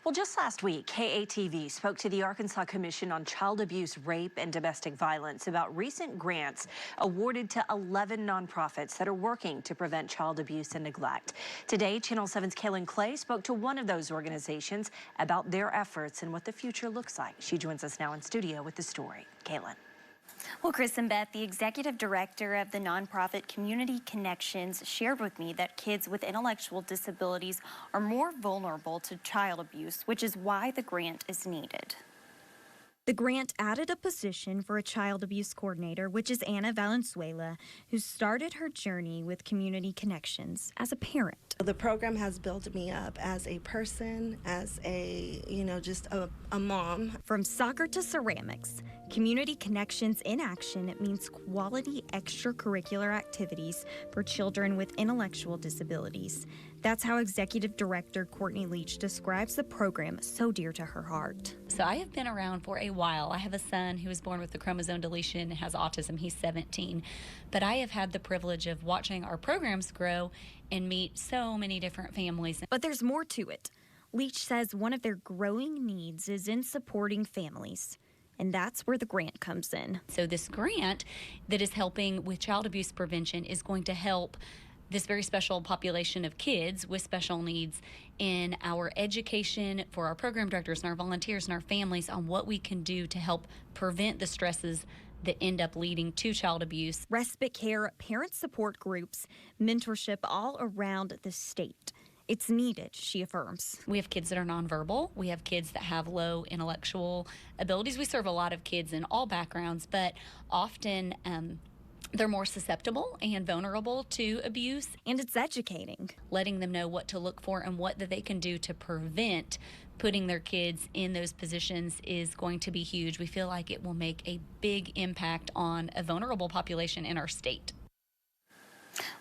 Well, just last week, KATV spoke to the Arkansas Commission on Child Abuse, Rape, and Domestic Violence about recent grants awarded to 11 nonprofits that are working to prevent child abuse and neglect. Today, Channel 7's Kaylin Clay spoke to one of those organizations about their efforts and what the future looks like. She joins us now in studio with the story. Kaylin. Well, Chris and Beth, the executive director of the nonprofit Community Connections, shared with me that kids with intellectual disabilities are more vulnerable to child abuse, which is why the grant is needed. The grant added a position for a child abuse coordinator, which is Anna Valenzuela, who started her journey with Community Connections as a parent. The program has built me up as a person, as just a mom. From soccer to ceramics, Community Connections in action means quality extracurricular activities for children with intellectual disabilities. That's how Executive Director Courtney Leach describes the program so dear to her heart. So I have been around for a while. I have a son who was born with the chromosome deletion and has autism. He's 17. But I have had the privilege of watching our programs grow and meet so many different families. But there's more to it. Leach says one of their growing needs is in supporting families. And that's where the grant comes in. So this grant that is helping with child abuse prevention is going to help this very special population of kids with special needs in our education for our program directors and our volunteers and our families on what we can do to help prevent the stresses that end up leading to child abuse. Respite care, parent support groups, mentorship all around the state. It's needed, she affirms. We have kids that are nonverbal. We have kids that have low intellectual abilities. We serve a lot of kids in all backgrounds, but often they're more susceptible and vulnerable to abuse. And it's educating. Letting them know what to look for and what that they can do to prevent putting their kids in those positions is going to be huge. We feel like it will make a big impact on a vulnerable population in our state.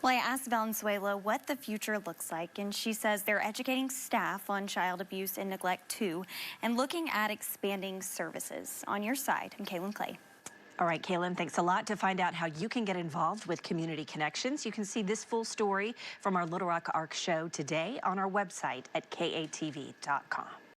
Well, I asked Valenzuela what the future looks like, and she says they're educating staff on child abuse and neglect too, and looking at expanding services. On your side, I'm Kaylin Clay. All right, Kaylin, thanks a lot. To find out how you can get involved with Community Connections, you can see this full story from our Little Rock Arc show today on our website at katv.com.